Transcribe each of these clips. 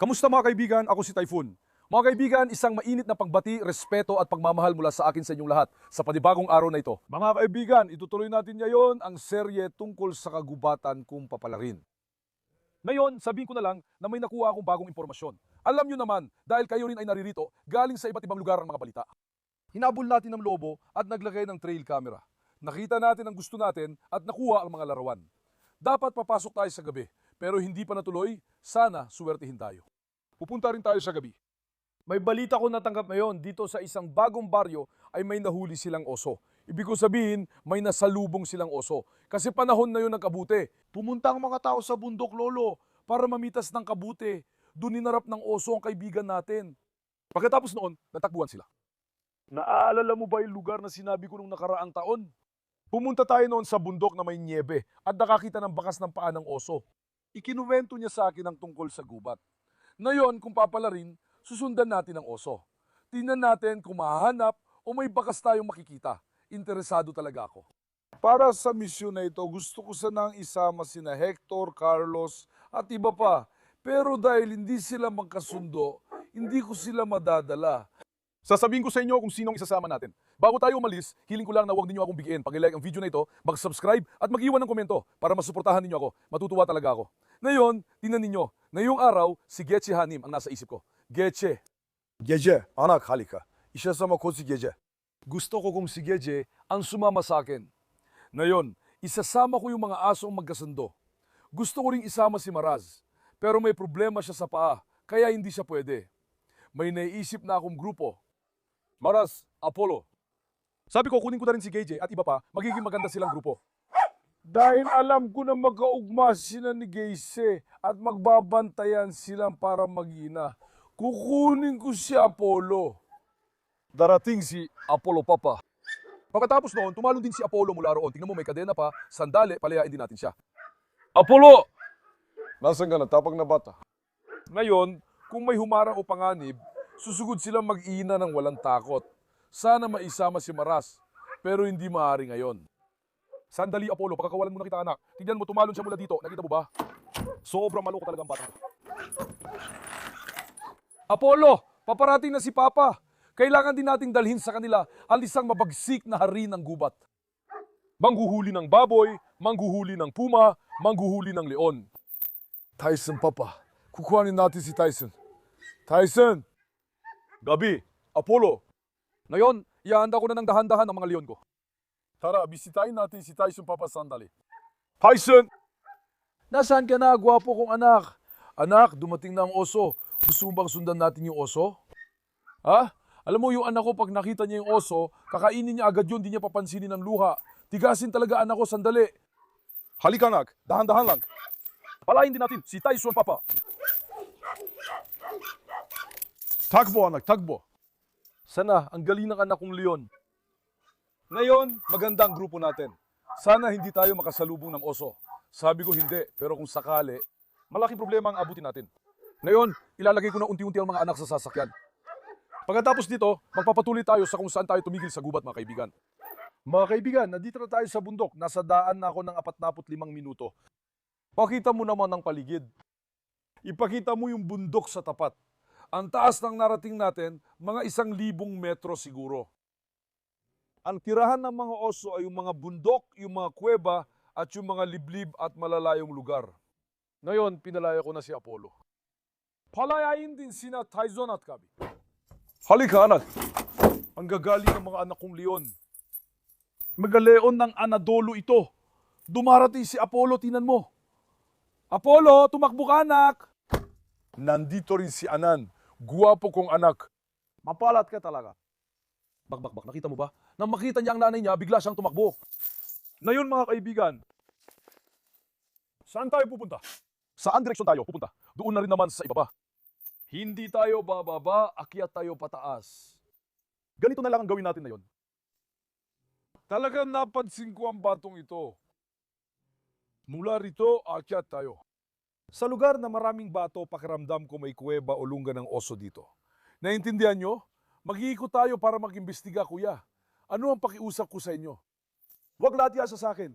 Kamusta mga kaibigan? Ako si Typhoon. Mga kaibigan, isang mainit na pagbati, respeto at pagmamahal mula sa akin sa inyong lahat sa panibagong araw na ito. Mga kaibigan, itutuloy natin ngayon ang serye tungkol sa kagubatan kung papalarin. Ngayon, sabihin ko na lang na may nakuha akong bagong impormasyon. Alam nyo naman, dahil kayo rin ay naririto, galing sa iba't ibang lugar ang mga balita. Hinabol natin ng lobo at naglagay ng trail camera. Nakita natin ang gusto natin at nakuha ang mga larawan. Dapat papasok tayo sa gabi, pero hindi pa natuloy, sana suwertihin tayo. Pupunta rin tayo sa gabi. May balita ko natanggap ngayon dito sa isang bagong baryo ay may nahuli silang oso. Ibig ko sabihin, may nasalubong silang oso. Kasi panahon na yun ng kabute. Pumunta ang mga tao sa bundok, lolo, para mamitas ng kabute. Doon ninarap ng oso ang kaibigan natin. Pagkatapos noon, natakbuhan sila. Naaalala mo ba yung lugar na sinabi ko nung nakaraang taon? Pumunta tayo noon sa bundok na may niebe at nakakita ng bakas ng paa ng oso. Ikinuwento niya sa akin ang tungkol sa gubat. Ngayon, kung papalarin, susundan natin ang oso. Tingnan natin kung mahahanap o may bakas tayong makikita. Interesado talaga ako. Para sa misyon na ito, gusto ko sanang isama sina Hector, Carlos at iba pa. Pero dahil hindi sila magkasundo, hindi ko sila madadala. Sasabihin ko sa inyo kung sinong isasama natin. Bago tayo umalis, hiling ko lang na huwag ninyo akong bigyan. Pag-like ang video na ito, mag-subscribe at mag-iwan ng komento para masuportahan ninyo ako. Matutuwa talaga ako. Ngayon, tingnan ninyo. Ngayong araw, si Getche Hanim ang nasa isip ko. Getche. Gece, anak halika. İşesama kozi gece. Gusto ko kung si Getche ang sumama sa akin. Ngayon, isasama ko yung mga asong magkasundo. Gusto ko ring isama si Maraz. Pero may problema siya sa paa, kaya hindi siya pwede. May naiisip na akong grupo. Maraz, Apollo. Sabi ko, kunin ko na rin si Getche at iba pa, magiging maganda silang grupo. Dahil alam ko na magkaugma sila ni Getche at magbabantayan silang para mag-ina, kukunin ko si Apollo. Darating si Apollo Papa. Pagkatapos noon, tumalon din si Apollo mula roon. Tingnan mo, may kadena pa, sandali, palayain din natin siya. Apollo! Nasaan ka na? Tapang na bata. Ngayon, kung may humarang o panganib, susugod silang mag-ina ng walang takot. Sana maisama si Maraz, pero hindi maaari ngayon. Sandali, Apollo, pagkakawalan mo na kita, anak. Tignan mo, tumalon siya mula dito. Nakita mo ba? Sobrang maloko talaga ang bata. Apollo, paparating na si Papa. Kailangan din nating dalhin sa kanila ang isang mabagsik na hari ng gubat. Manghuhuli ng baboy, manghuhuli ng puma, manghuhuli ng leon. Tyson, Papa. Kukuhanin natin si Tyson. Tyson! Gabi, Apollo. Ngayon, ihahanda ko na ng dahan-dahan ang mga leon ko. Tara, bisitahin natin si Tyson, Papa, sandali. Tyson! Nasaan ka na, gwapo kong anak? Anak, dumating na ang oso. Gusto mo bang sundan natin yung oso? Ha? Alam mo yung anak ko, pag nakita niya yung oso, kakainin niya agad yun, di niya papansinin ng luha. Tigasin talaga anak ko, sandali. Halika anak, dahan-dahan lang. Palayin din natin si Tyson, Papa. Takbo anak, takbo. Sana, ang galing ng anak kong leon. Ngayon, maganda ang grupo natin. Sana hindi tayo makasalubong ng oso. Sabi ko hindi, pero kung sakali, malaking problema ang abutin natin. Ngayon, ilalagay ko na unti-unti ang mga anak sa sasakyan. Pagkatapos dito, magpapatuloy tayo sa kung saan tayo tumigil sa gubat, mga kaibigan. Mga kaibigan, nandito na tayo sa bundok. Nasa daan na ako ng 45 minuto. Pakita mo naman ang paligid. Ipakita mo yung bundok sa tapat. Ang taas ng narating natin, mga 1,000 metro siguro. Ang tirahan ng mga oso ay yung mga bundok, yung mga kuweba, at yung mga liblib at malalayong lugar. Ngayon, pinalaya ko na si Apollo. Palayain din sina Tyson at Gabi. Halika anak. Ang gagaling ng mga anak kong leon. Magaleon ng Anadolo ito. Dumarating si Apollo, tinan mo. Apollo, tumakbo ka anak. Nandito rin si Anan. Guwapo kong anak. Mapalat ka talaga. Bak, nakita mo ba? Nang makita niya ang nanay niya, bigla siyang tumakbo. Ngayon mga kaibigan, saan tayo pupunta? Saan direksyon tayo pupunta? Doon na rin naman sa ibaba. Hindi tayo bababa, akyat tayo pataas. Ganito na lang ang gawin natin ngayon. Talagang napansin ko ang batong ito. Mula rito, akyat tayo. Sa lugar na maraming bato, pakiramdam ko may kuweba o lungga ng oso dito. Naintindihan nyo? Mag-iikot tayo para mag-imbestiga, kuya. Ano ang pakiusap ko sa inyo? Huwag lahat yasa sa akin.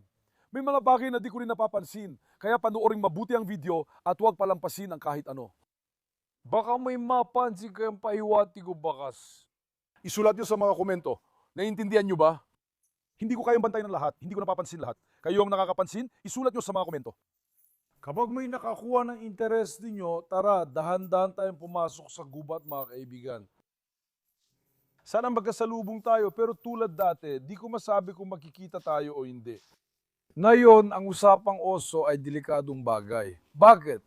May mga bagay na di ko rin napapansin, kaya panoorin mabuti ang video at huwag palampasin ang kahit ano. Baka may mapansin kayong pahiwati ko bakas. Isulat nyo sa mga komento. Naiintindihan nyo ba? Hindi ko kayang bantayan ng lahat. Hindi ko napapansin lahat. Kayo ang nakakapansin, isulat nyo sa mga komento. Kapag may nakakuha ng interest ninyo, tara, dahan-dahan tayong pumasok sa gubat, mga kaibigan. Sana magkasalubong tayo, pero tulad dati, di ko masabi kung makikita tayo o hindi. Ngayon, ang usapang oso ay delikadong bagay. Bakit?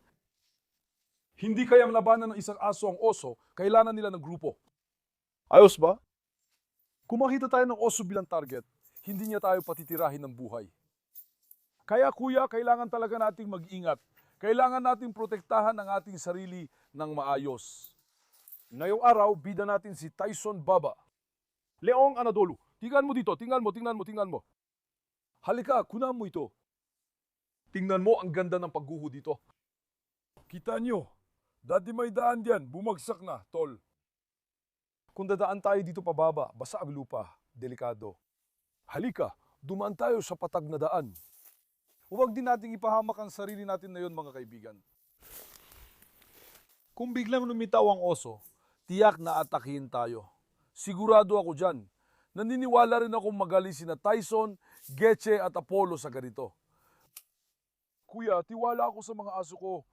Hindi kayang labanan ng isang aso ang oso, kailangan nila ng grupo. Ayos ba? Kung makita tayo ng oso bilang target, hindi niya tayo patitirahin ng buhay. Kaya kuya, kailangan talaga nating mag-ingat. Kailangan nating protektahan ang ating sarili ng maayos. Ngayong araw, bida natin si Tyson Baba. Leong Anadolu. Tingnan mo dito, tingnan mo. Halika, kunan mo ito. Tingnan mo ang ganda ng pagguho dito. Kita nyo, dati may daan diyan, bumagsak na, tol. Kung dadaan tayo dito pababa, basa ang lupa, delikado. Halika, dumaan tayo sa patag na daan. Huwag din nating ipahamak ang sarili natin na yun, mga kaibigan. Kung biglang lumitaw ang oso, tiyak na atakihin tayo. Sigurado ako dyan. Naniniwala rin akong magaling sina Tyson, Getche at Apollo sa ganito. Kuya, tiwala ako sa mga aso ko.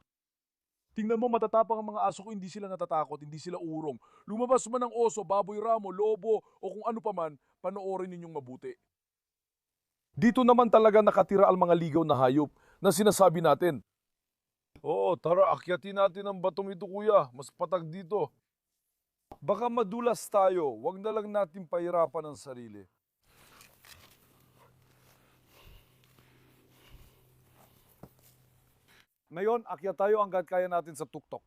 Tingnan mo, matatapang ang mga aso ko, hindi sila natatakot, hindi sila urong. Lumabas man ang oso, baboy ramo, lobo, o kung ano paman, panoorin ninyong mabuti. Dito naman talaga nakatira ang mga ligaw na hayop na sinasabi natin. Oo, tara, akyatin natin ang batong ito, kuya. Mas patag dito. Baka madulas tayo, wag na lang natin pahirapan ang sarili. Ngayon, akyat tayo hanggat kaya natin sa tuktok.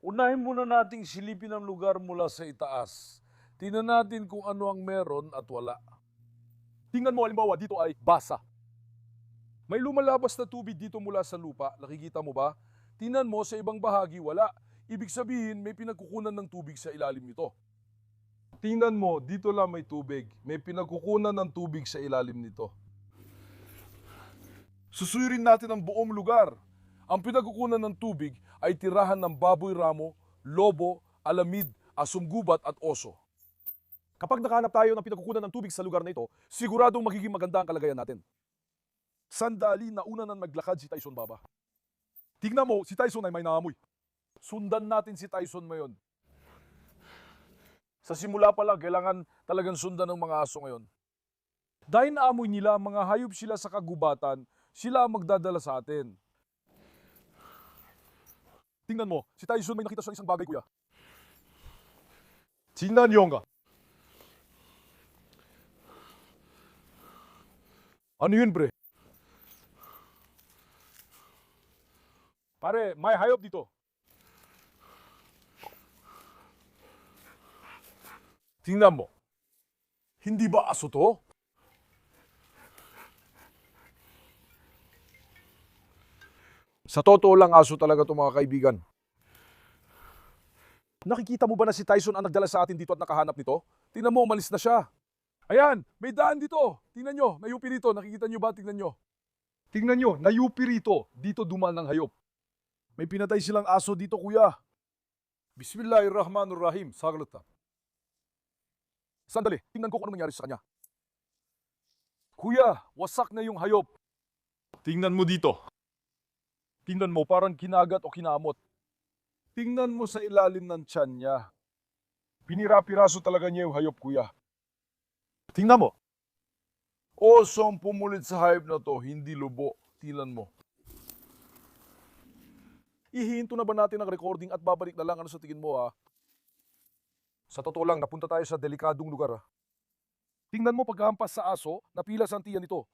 Unahin muna nating silipin ang lugar mula sa itaas. Tingnan natin kung ano ang meron at wala. Tingnan mo, halimbawa, dito ay basa. May lumalabas na tubig dito mula sa lupa, nakikita mo ba? Tingnan mo, sa ibang bahagi, wala. Ibig sabihin, may pinagkukunan ng tubig sa ilalim nito. Tingnan mo, dito lang may tubig. May pinagkukunan ng tubig sa ilalim nito. Susuyrin natin ang buong lugar. Ang pinagkukunan ng tubig ay tirahan ng baboy ramo, lobo, alamid, asumgubat at oso. Kapag nakahanap tayo ng pinagkukunan ng tubig sa lugar na ito, siguradong magiging maganda ang kalagayan natin. Sandali na una nang naglakad si Tyson Baba. Tingnan mo, si Tyson ay may naamoy. Sundan natin si Tyson ngayon. Sa simula pa lang, kailangan talagang sundan ng mga aso ngayon. Dahil naamoy nila, mga hayop sila sa kagubatan, sila ang magdadala sa atin. Tingnan mo, si Tyson may nakita sa isang bagay, kuya. Tingnan niyo nga. Ano yun, pre? Pare, may hayop dito. Tingnan mo. Hindi ba aso to? Sa totoo lang, aso talaga to, mga kaibigan. Nakikita mo ba na si Tyson ang nagdala sa atin dito at nakahanap nito? Tingnan mo, umalis na siya. Ayan, may daan dito. Tingnan nyo, nayupi rito. Nakikita nyo ba? Tingnan nyo. Tingnan nyo, nayupi rito. Dito duman ng hayop. May pinatay silang aso dito, kuya. Bismillahirrahmanirrahim. Saglit na. Sandali, tingnan ko kung ano nangyari sa kanya. Kuya, wasak na yung hayop. Tingnan mo dito. Tingnan mo, parang kinagat o kinamot. Tingnan mo sa ilalim ng tiyan niya. Pinira-piraso talaga niya yung hayop, kuya. Tingnan mo. Osong pumulit sa hayop na to, hindi lubo. Tingnan mo. Ihihinto na ba natin ang recording at babalik na lang? Ano sa tingin mo, ha? Sa totoo lang, napunta tayo sa delikadong lugar, ha? Tingnan mo pagkahampas sa aso, napilas ang tiyan nito.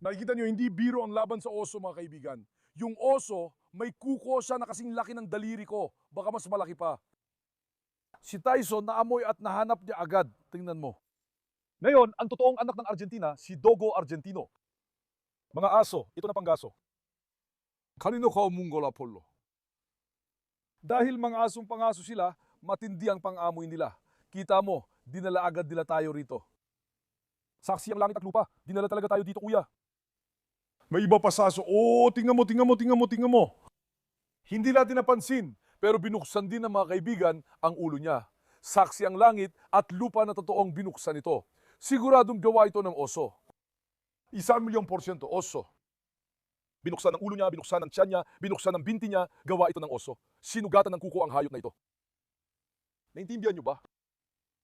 Nakikita nyo, hindi biro ang laban sa oso, mga kaibigan. Yung oso, may kuko siya na kasing laki ng daliri ko. Baka mas malaki pa. Si Tyson naamoy at nahanap niya agad. Tingnan mo. Ngayon, ang totoong anak ng Argentina, si Dogo Argentino. Mga aso, ito na panggaso. Kanino ka umunggol, Apollo? Dahil mga asong pangaso sila, matindi ang pang-amoy nila. Kita mo, dinala agad nila tayo rito. Saksi ang langit at lupa, dinala talaga tayo dito, kuya. May iba pa sa aso. Oh, tingnan mo. Hindi natin napansin. Pero binuksan din ng mga kaibigan ang ulo niya. Saksi ang langit at lupa na totoong binuksan ito. Siguradong gawa ito ng oso. 1,000,000% oso. Binuksan ang ulo niya, binuksan ang tiyan niya, binuksan ang binti niya, gawa ito ng oso. Sinugatan ng kuko ang hayop na ito. Naintindihan niyo ba?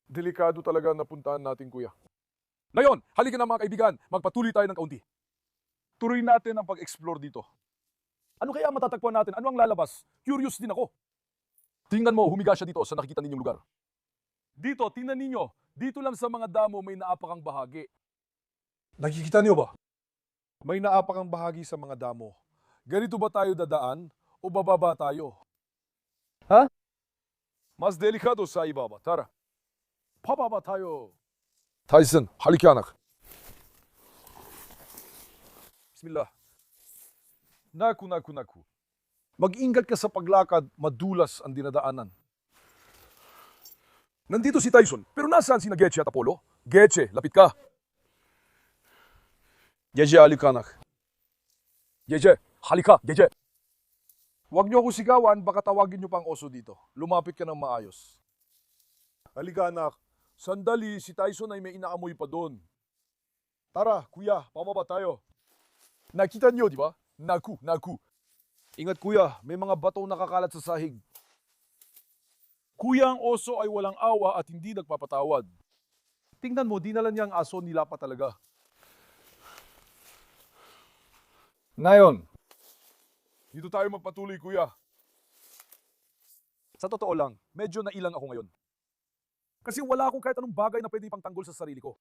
Delikado talaga ang napuntahan natin, kuya. Ngayon, halika na mga kaibigan, magpatuloy tayo ng kaunti. Tuloy natin ang pag-explore dito. Ano kaya matatagpuan natin? Ano ang lalabas? Curious din ako. Tingnan mo, humiga siya dito sa nakikita ninyong lugar. Dito, tingnan ninyo. Dito lang sa mga damo may naapakang bahagi. Nakikita niyo ba? May naapakang bahagi sa mga damo. Ganito ba tayo dadaan o bababa tayo? Ha? Mas delikado sa ibaba. Tara. Pababa tayo. Tyson, halika anak. Bismillah. Naku. Mag-ingat ka sa paglakad, madulas ang dinadaanan. Nandito si Tyson, pero nasaan si Getche at Apollo? Getche, lapit ka. Gece halika anak. Gece, halika, Gece. Huwag niyo ako sigawan, baka tawagin niyo pang oso dito. Lumapit ka ng maayos. Halika anak. Sandali, si Tyson ay may inaamoy pa doon. Tara, kuya, pamaba tayo. Nakita niyo, di ba? Naku. Ingat kuya, may mga batong nakakalat sa sahig. Kuya, ang oso ay walang awa at hindi nagpapatawad. Tingnan mo, dinala niya ang aso, nila pa talaga. Ngayon, dito tayo magpatuloy, kuya. Sa totoo lang, medyo nailang ako ngayon. Kasi wala akong kahit anong bagay na pwede ipangtanggol sa sarili ko.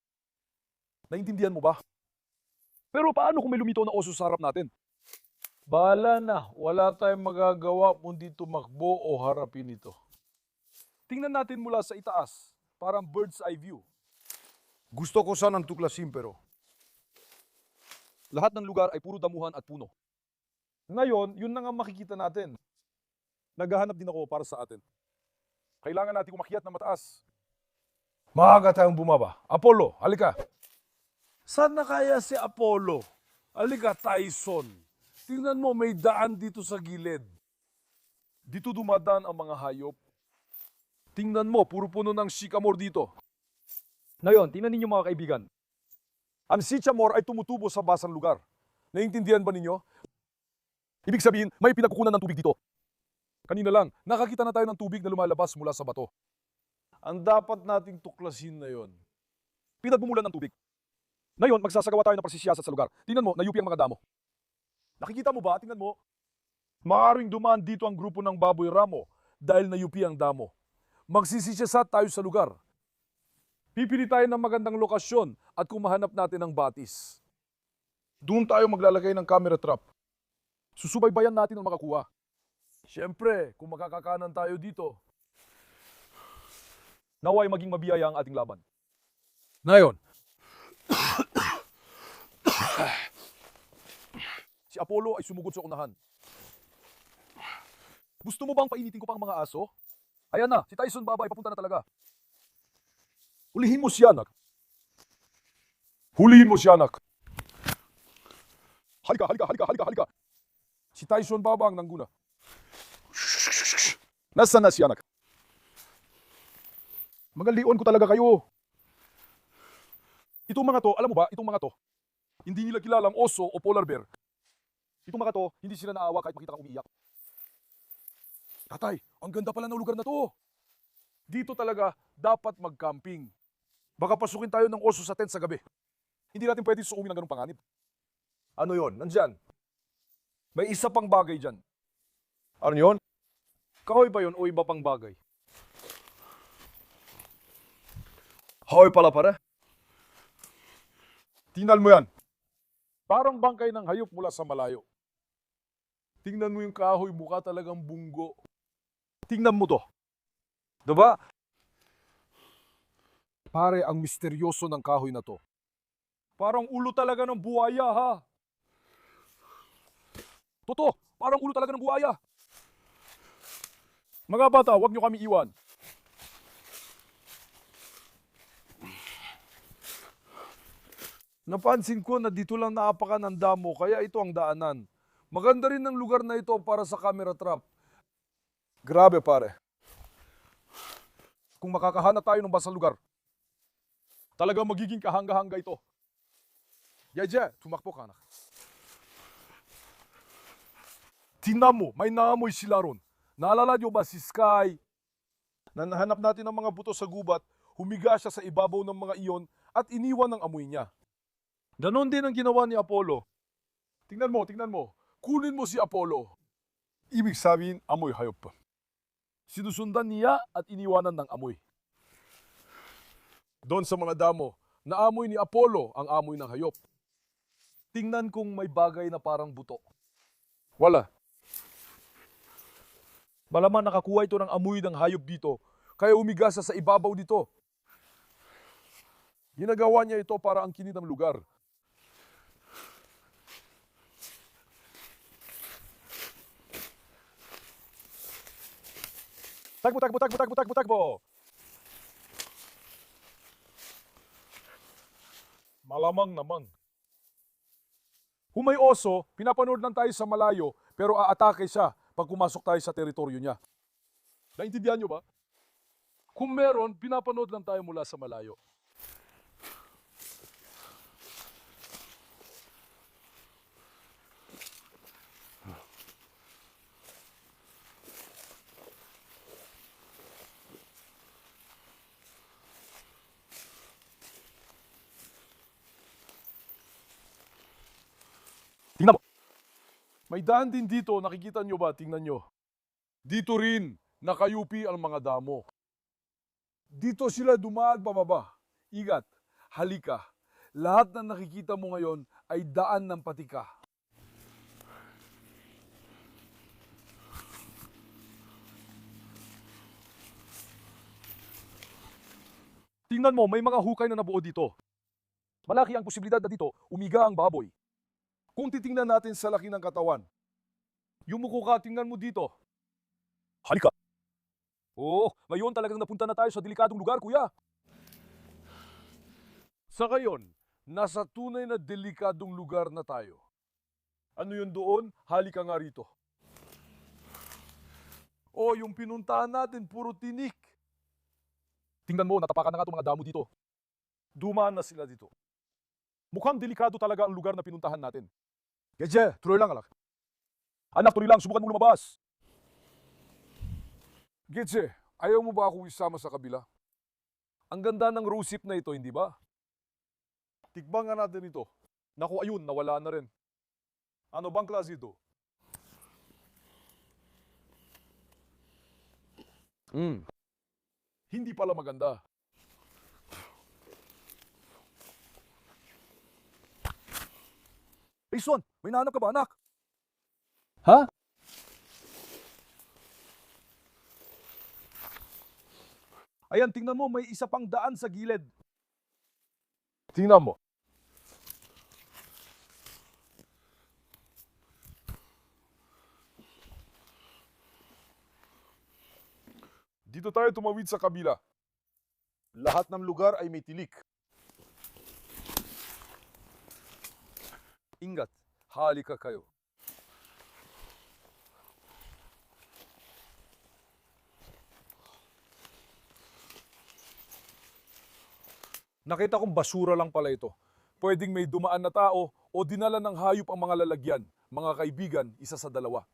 Naintindihan mo ba? Pero paano kung may lumitaw na oso sa harap natin? Bahala na, wala tayong magagawa kundi tumakbo o harapin ito. Tingnan natin mula sa itaas, parang bird's eye view. Gusto ko sanang tuklasin pero lahat ng lugar ay puro damuhan at puno. Ngayon, yun na nga makikita natin. Naghahanap din ako para sa atin. Kailangan natin umakyat na mataas. Maaga tayong bumaba. Apollo, halika. Saan na kaya si Apollo? Halika, Tyson. Tingnan mo, may daan dito sa gilid. Dito dumadaan ang mga hayop. Tingnan mo, puro puno ng sycamore dito. Ngayon, tingnan ninyo mga kaibigan. Ang sycamore ay tumutubo sa basang lugar. Naiintindihan ba ninyo? Ibig sabihin, may pinagkukunan ng tubig dito. Kanina lang, nakakita na tayo ng tubig na lumalabas mula sa bato. Ang dapat nating tuklasin na yon. Pinagmumulan ng tubig. Ngayon, magsasagawa tayo ng pagsisiyasat sa lugar. Tingnan mo, nayupi ang mga damo. Nakikita mo ba? Tingnan mo. Maaring dumaan dito ang grupo ng baboy ramo dahil nayupi ang damo. Magsisiyasat tayo sa lugar. Pipili tayo ng magandang lokasyon at kung mahanap natin ang batis. Doon tayo maglalagay ng camera trap. Susubaybayan natin ang makakuha. Siyempre, kung makakakanan tayo dito, naway maging mabiyaya ang ating laban. Ngayon, si Apollo ay sumugod sa unahan. Gusto mo bang painitin ko pa ang mga aso? Ayan na, si Tyson Baba ay papunta na talaga. Hulihin mo siya, anak. Hulihin mo siya, anak. Halika. Si Tyson Baba ang nangguna. Nasaan na siya, anak? Magalion ko talaga kayo. Itong mga to, alam mo ba, itong mga to, hindi nila kilala ang oso o polar bear. Itong mga to, hindi sila naawa kahit makita kang umiiyak. Tatay, ang ganda pala ng lugar na to. Dito talaga dapat mag-camping. Baka pasukin tayo ng oso sa tent sa gabi. Hindi natin pwede suungin ng ganung panganib. Ano yon? Nandyan. May isa pang bagay dyan. Ano yon? Kahoy ba yon o iba pang bagay? Kahoy pala para. Tingnan mo yan. Parang bangkay ng hayop mula sa malayo. Tingnan mo yung kahoy, mukha talagang bunggo. Tingnan mo to. Diba? Pare, ang misteryoso ng kahoy na to. Parang ulo talaga ng buhaya, ha? Totoo, parang ulo talaga ng buhaya. Mga bata, huwag niyo kami iwan. Napansin ko na dito lang naapakan ng damo, kaya ito ang daanan. Maganda rin ang lugar na ito para sa camera trap. Grabe pare. Kung makakahanap tayo ng basang lugar, talagang magiging kahanga-hanga ito. Yeje, tumakbo ka anak. Tingnan mo, may naamoy sila ron. Naalala niyo ba si Sky? Nanahanap natin ng mga buto sa gubat, humiga siya sa ibabaw ng mga iyon at iniwan ng amoy niya. Ganon din ang ginawa ni Apollo. Tingnan mo. Kunin mo si Apollo. Ibig sabihin, amoy hayop. Sinusundan niya at iniwanan ng amoy. Doon sa mga damo, naamoy ni Apollo ang amoy ng hayop. Tingnan kung may bagay na parang buto. Wala. Malaman nakakuha ito ng amoy ng hayop dito, kaya umiga siya sa ibabaw dito. Ginagawa niya ito para angkinin ang lugar. Takbo! Malamang naman. Kung may oso, pinapanood lang tayo sa malayo, pero aatake siya pag pumasok tayo sa teritoryo niya. Naintindihan niyo ba? Kung meron, pinapanood lang tayo mula sa malayo. Tingnan mo. May daan din dito, nakikita nyo ba? Tingnan nyo. Dito rin, nakayupi ang mga damo. Dito sila dumaan pababa. Ingat, halika. Lahat na nakikita mo ngayon ay daan ng patika. Tingnan mo, may mga hukay na nabuo dito. Malaki ang posibilidad na dito, umiga ang baboy. Kung titingnan natin sa laki ng katawan, yumuko ka, tingnan mo dito. Halika. Oo, ngayon talagang napunta na tayo sa delikadong lugar, kuya. Sa ngayon, nasa tunay na delikadong lugar na tayo. Ano yun doon? Halika nga rito. Oh, yung pinuntahan natin, puro tinik. Tingnan mo, natapakan na nga itong mga damo dito. Dumaan na sila dito. Mukhang delikado talaga ang lugar na pinuntahan natin. Geje, tuloy lang anak. Anak, tuloy lang, subukan mong lumabas. Geje, ayaw mo ba akong isama sa kabila? Ang ganda ng rosip na ito, hindi ba? Tikban nga natin ito. Naku, ayun, nawala na rin. Ano bang klase ito? Hindi pala maganda. Hey Son, may nahanap ka ba anak? Ha? Ayan, tingnan mo, may isa pang daan sa gilid. Tingnan mo. Dito tayo tumawid sa kabila. Lahat ng lugar ay may tilik. Ingat, halika kayo. Nakita kong basura lang pala ito. Pwedeng may dumaan na tao o dinala ng hayop ang mga lalagyan. Mga kaibigan, isa sa dalawa.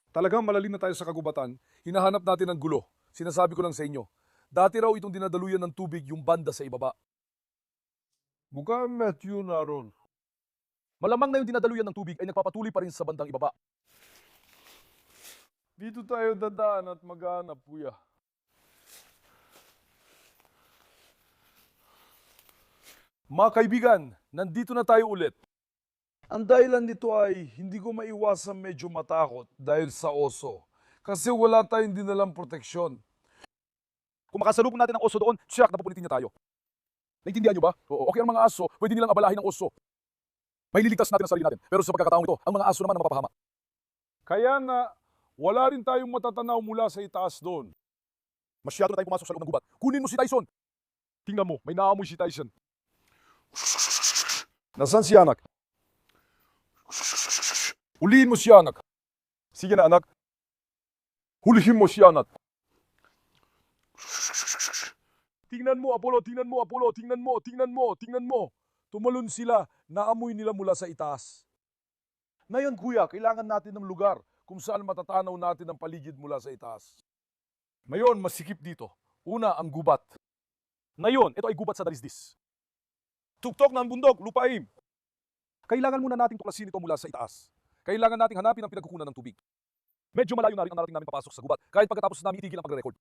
Talagang malalim na tayo sa kagubatan, hinahanap natin ang gulo. Sinasabi ko lang sa inyo, dati raw itong dinadaluyan ng tubig yung banda sa ibaba. Mukhang Matthew na ron. Malamang na yung dinadaluyan ng tubig ay nagpapatuloy pa rin sa bandang ibaba. Dito tayo dadaan at maghanap, kuya. Mga kaibigan, nandito na tayo ulit. Ang dahilan nito ay hindi ko maiwasan medyo matakot dahil sa oso. Kasi wala tayong dinalang proteksyon. Kung makasalubong natin ang oso doon, siyak na pupunitin niya tayo. Naintindihan niyo ba? Oo, okay ang mga aso, pwede nilang abalahin ng oso. May liligtas natin ang sarili natin. Pero sa pagkakataong ito, ang mga aso naman ang mapapahama. Kaya na, wala rin tayong matatanaw mula sa itaas doon. Masyado na tayong pumasok sa loob ng gubat. Kunin mo si Tyson. Tingnan mo, may naamoy si Tyson. Nasaan si anak? Ulihin mo si anak. Sige na anak. Hulihin mo siya, Nat. Tingnan mo, Apollo, tingnan mo, Apollo, tingnan mo, tingnan mo, tingnan mo. Tumalon sila, naamoy nila mula sa itaas. Ngayon, kuya, kailangan natin ng lugar kung saan matatanaw natin ang paligid mula sa itaas. Ngayon, masikip dito. Una, ang gubat. Ngayon, ito ay gubat sa dalisdis. Tuktok ng bundok, lupaim. Kailangan muna nating tuklasin ito mula sa itaas. Kailangan nating hanapin ang pinagkukunan ng tubig. Medyo malayo na rin ang narating namin papasok sa gubat, kahit pagkatapos namin itigil ang pagre-record.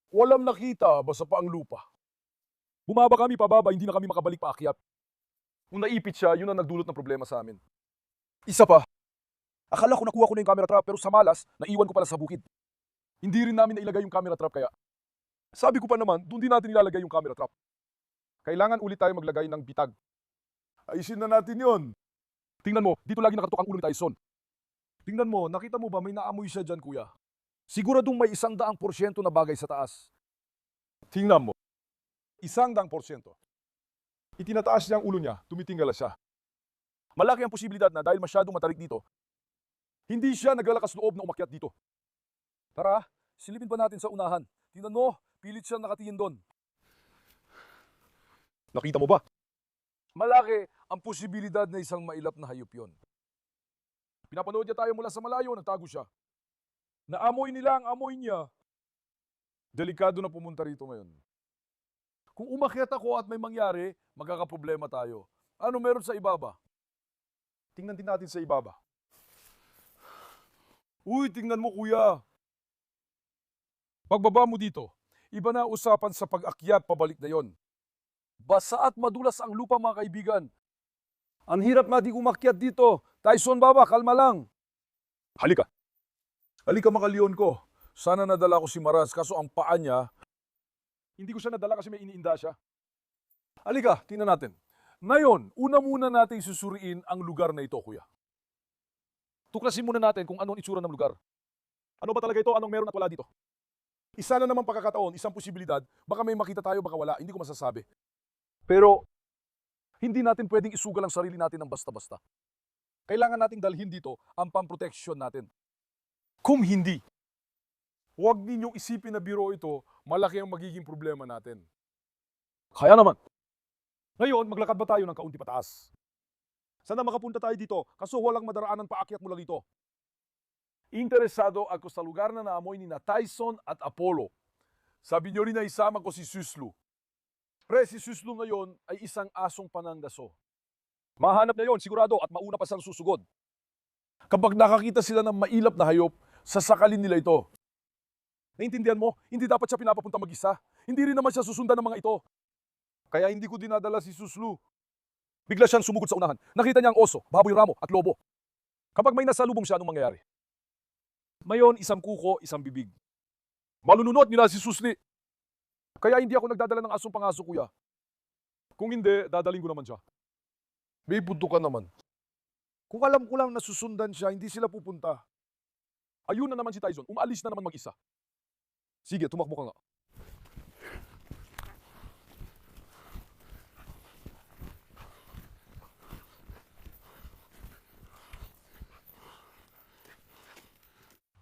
Walang nakita, basta pa ang lupa. Bumaba kami pababa, hindi na kami makabalik paakyat. Kung naipit siya, yun ang nagdulot ng problema sa amin. Isa pa, akala ko nakuha ko na yung camera trap pero sa malas, naiwan ko pala sa bukid. Hindi rin namin nailagay yung camera trap kaya. Sabi ko pa naman, doon din natin ilalagay yung camera trap. Kailangan ulit tayo maglagay ng bitag. Ayusin na natin yon. Tingnan mo, dito lagi nakatutok ang ulo ni Tyson. Tingnan mo, nakita mo ba may naamoy siya dyan, kuya? Siguradong may 100% na bagay sa taas. Tingnan mo. 100%. Itinataas niya ang ulo niya, tumitingala siya. Malaki ang posibilidad na dahil masyadong matarik dito, hindi siya naglalakas loob na umakyat dito. Tara, silipin pa natin sa unahan. Tingnan mo, pilit siya nakatingin doon. Nakita mo ba? Malaki ang posibilidad na isang mailap na hayop yon. Pinapanood niya tayo mula sa malayo, nagtago siya. Naamoy nila ang amoy niya. Delikado na pumunta rito ngayon. Kung umakyat ako at may mangyari, magkakaproblema tayo. Ano meron sa ibaba? Tingnan din natin sa ibaba. Uy, tingnan mo kuya. Pagbaba mo dito, iba na usapan sa pag-akyat pabalik na yon. Basa at madulas ang lupa mga kaibigan. Ang hirap nating umakyat dito. Tyson baba, kalma lang. Halika. Halika mga leon ko. Sana nadala ko si Maras kaso ang paa niya, hindi ko siya nadala kasi may iniinda siya. Halika, tingnan natin. Ngayon, una muna nating susuriin ang lugar na ito, kuya. Tuklasin muna natin kung anong itsura ng lugar. Ano ba talaga ito? Anong meron at wala dito? Isa na naman pagkakataon, isang posibilidad, baka may makita tayo, baka wala, hindi ko masasabi. Pero, hindi natin pwedeng isugal ang sarili natin ng basta-basta. Kailangan nating dalhin dito ang pamproteksyon natin. Kung hindi, huwag ninyong isipin na biro ito, malaki ang magiging problema natin. Kaya naman. Ngayon, maglakad ba tayo ng kaunti pataas? Sana makapunta tayo dito, kaso walang madaraanan paakyat mula dito. Interesado ako sa lugar na naamoy ni na Tyson at Apollo. Sabi niyo rin na isama ko si Suslu. Pre, si Suslu ngayon ay isang asong pananggaso. Mahanap na yon sigurado at mauna pa siyang susugod. Kapag nakakita sila ng mailap na hayop, sasakalin nila ito. Naintindihan mo? Hindi dapat siya pinapapunta mag-isa. Hindi rin naman siya susundan ng mga ito. Kaya hindi ko dinadala si Suslu. Bigla siyang sumugod sa unahan. Nakita niya ang oso, baboy ramo at lobo. Kapag may nasalubong siya, anong mangyayari? Mayon, isang kuko, isang bibig. Malununod nila si Susli. Kaya hindi ako nagdadala ng asong pangaso, kuya. Kung hindi, dadaling ko naman siya. May punto ka naman. Kung alam ko lang na susundan siya, hindi sila pupunta. Ayun na naman si Tyson, umalis na naman mag-isa. Sige, tumakbo ka nga.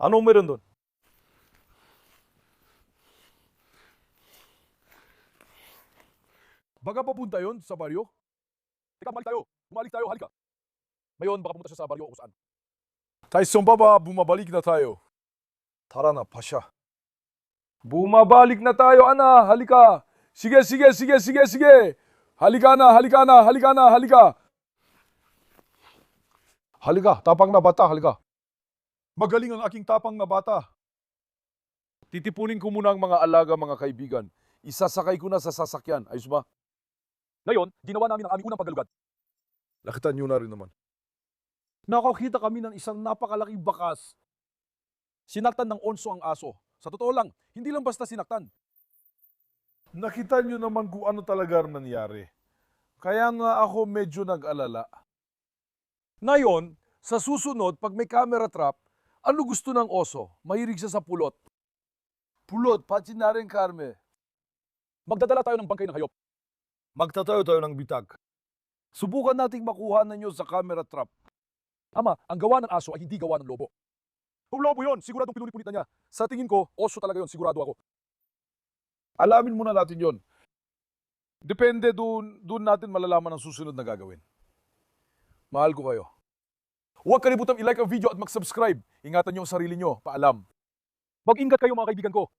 Anong meron doon? Baka papunta yon sa baryo? Teka, bumalik tayo. Bumalik tayo, halika. Ngayon, baka pumunta siya sa baryo o kung saan. Tyson baba, bumabalik na tayo. Tara na, pasya. Bumabalik na tayo, ana, halika. Sige, sige, sige, sige, sige. Halika na, halika na, halika na, halika. Halika, tapang na bata, halika. Magaling ang aking tapang na bata. Titipunin ko muna ang mga alaga, mga kaibigan. Isasakay ko na sa sasakyan. Ayos ba? Ngayon, ginawa namin ang aming unang paggalugad. Nakita niyo na rin naman. Nakakita kami ng isang napakalaking bakas. Sinaktan ng onso ang aso. Sa totoo lang, hindi lang basta sinaktan. Nakita niyo naman kung ano talaga nangyari. Kaya nga ako medyo nag-alala. Ngayon, sa susunod, pag may camera trap, ano gusto ng oso? Mahilig siya sa pulot. Pulot, pati na rin, Carme. Magdadala tayo ng bangkay ng hayop. Magtatayo tayo ng bitag. Subukan nating makuha ninyo sa camera trap. Ama, ang gawa ng aso ay hindi gawa ng lobo. Lobo yun, siguradong pinuli-pulitan niya. Sa tingin ko, oso talaga yun, sigurado ako. Alamin muna natin yon. Depende dun natin malalaman ang susunod na gagawin. Mahal ko kayo. Huwag kalimutang i-like ang video at mag-subscribe. Ingatan niyo ang sarili niyo. Paalam. Mag-ingat kayo mga kaibigan ko.